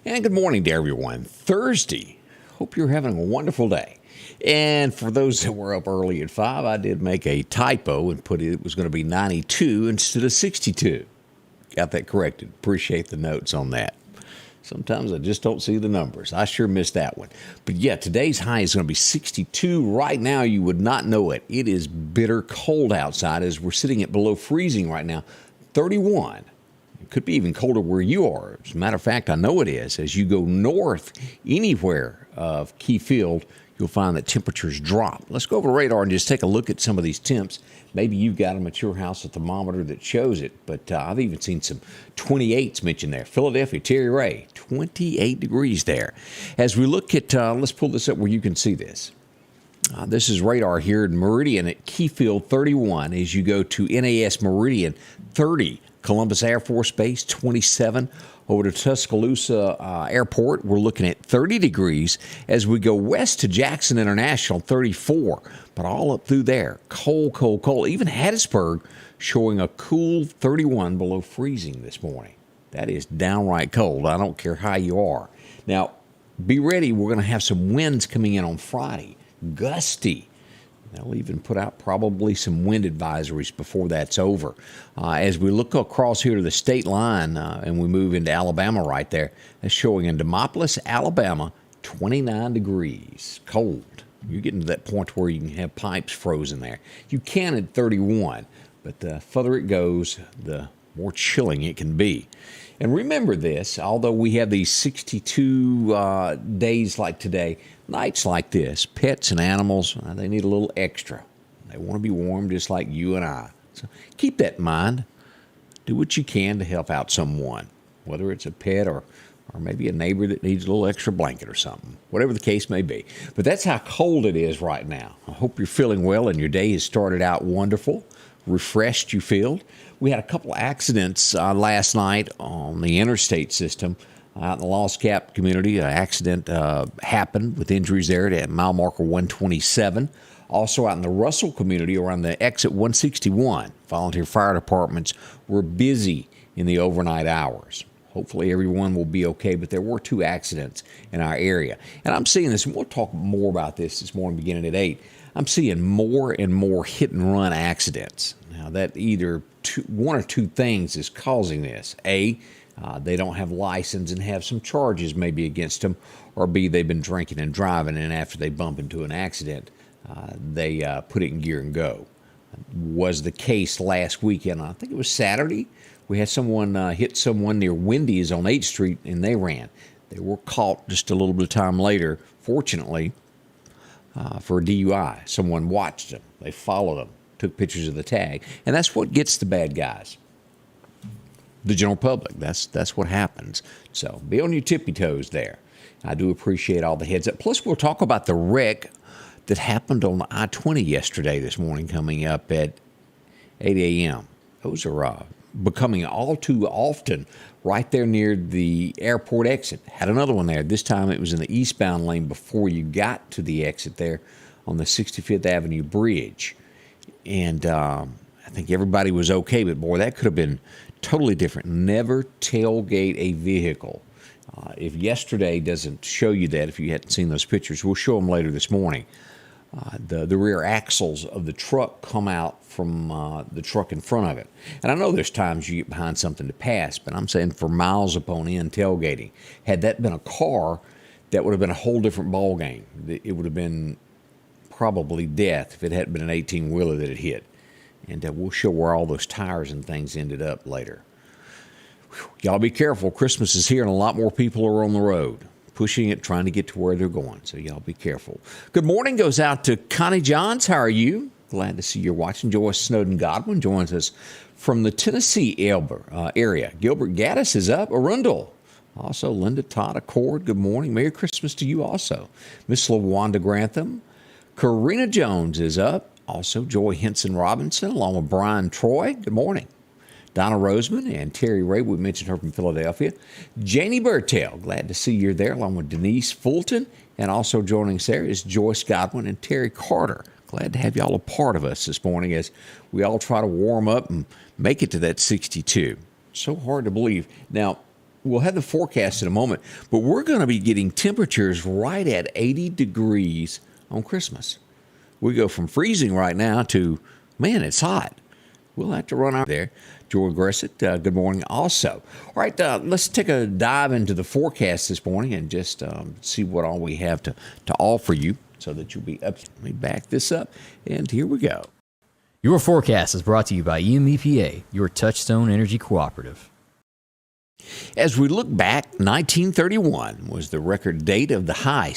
And good morning to everyone. Thursday. Hope you're having a wonderful day. And for those that were up early at 5, I did make a typo and put it was going to be 92 instead of 62. Got that corrected. Appreciate the notes on that. Sometimes I just don't see the numbers. I sure missed that one. But yeah, today's high is going to be 62. Right now, you would not know it. It is bitter cold outside as we're sitting at below freezing right now, 31. It could be even colder where you are. As a matter of fact, I know it is. As you go north anywhere of Key Field, you'll find that temperatures drop. Let's go over the radar and just take a look at some of these temps. Maybe you've got them at your house, a thermometer that shows it, but I've even seen some 28s mentioned there. Philadelphia, Terry Ray, 28 degrees there. As we look at, let's pull this up where you can see this. This is radar here in Meridian at Key Field, 31. As you go to NAS Meridian, 30. Columbus Air Force Base, 27. Over to Tuscaloosa Airport, we're looking at 30 degrees. As we go west to Jackson International, 34. But all up through there, cold, cold, cold. Even Hattiesburg showing a cool 31 below freezing this morning. That is downright cold. I don't care how you are. Now, be ready. We're going to have some winds coming in on Friday. Gusty. They'll even put out probably some wind advisories before that's over. As we look across here to the state line and we move into Alabama right there, that's showing in Demopolis, Alabama, 29 degrees. Cold. You're getting to that point where you can have pipes frozen there. You can at 31, but the further it goes, the more chilling it can be. And remember this, although we have these 62 days like today, nights like this, pets and animals, they need a little extra. They want to be warm just like you and I. So keep that in mind. Do what you can to help out someone, whether it's a pet or maybe a neighbor that needs a little extra blanket or something, whatever the case may be. But that's how cold it is right now. I hope you're feeling well and your day has started out wonderful, refreshed you feel. We had a couple accidents last night on the interstate system out in the Lost Gap community. An accident happened with injuries there at mile marker 127. Also out in the Russell community around the exit 161. Volunteer fire departments were busy in the overnight hours. Hopefully everyone will be okay, but there were 2 accidents in our area. And I'm seeing this, and we'll talk more about this morning beginning at 8. I'm seeing more and more hit-and-run accidents. Now, that either one or two things is causing this. A, they don't have license and have some charges maybe against them, or B, they've been drinking and driving, and after they bump into an accident, they put it in gear and go. Was the case last weekend. I think it was Saturday. We had someone hit someone near Wendy's on 8th Street, and they ran. They were caught just a little bit of time later, fortunately, for a DUI. Someone watched them. They followed them, took pictures of the tag. And that's what gets the bad guys. The general public. That's what happens. So be on your tippy toes there. I do appreciate all the heads up. Plus, we'll talk about the wreck that happened on I-20 yesterday this morning coming up at 8 a.m. Those are becoming all too often right there near the airport exit. Had another one there. This time it was in the eastbound lane before you got to the exit there on the 65th Avenue Bridge. And I think everybody was okay, but boy, that could have been totally different. Never tailgate a vehicle. If yesterday doesn't show you that, if you hadn't seen those pictures, we'll show them later this morning. The rear axles of the truck come out from the truck in front of it. And I know there's times you get behind something to pass, but I'm saying for miles upon end tailgating. Had that been a car, that would have been a whole different ball game. It would have been probably death if it hadn't been an 18-wheeler that it hit. And we'll show where all those tires and things ended up later. Whew. Y'all be careful. Christmas is here and a lot more people are on the road, pushing it, trying to get to where they're going. So y'all be careful. Good morning goes out to Connie Johns. How are you? Glad to see you're watching. Joyce Snowden Godwin joins us from the Tennessee area. Gilbert Gaddis is up. Arundel. Also, Linda Todd Accord. Good morning. Merry Christmas to you also. Miss LaWanda Grantham. Karina Jones is up. Also, Joy Henson Robinson along with Brian Troy. Good morning. Donna Roseman and Terry Ray, we mentioned her from Philadelphia. Janie Burtell, glad to see you're there, along with Denise Fulton. And also joining us there is Joyce Godwin and Terry Carter. Glad to have y'all a part of us this morning as we all try to warm up and make it to that 62. So hard to believe. Now, we'll have the forecast in a moment, but we're going to be getting temperatures right at 80 degrees on Christmas. We go from freezing right now to, man, it's hot. We'll have to run out there. Joy Grissett, good morning also. All right, let's take a dive into the forecast this morning and just see what all we have to offer you so that you'll be up. Let me back this up, and here we go. Your forecast is brought to you by EMEPA, your Touchstone Energy Cooperative. As we look back, 1931 was the record date of the high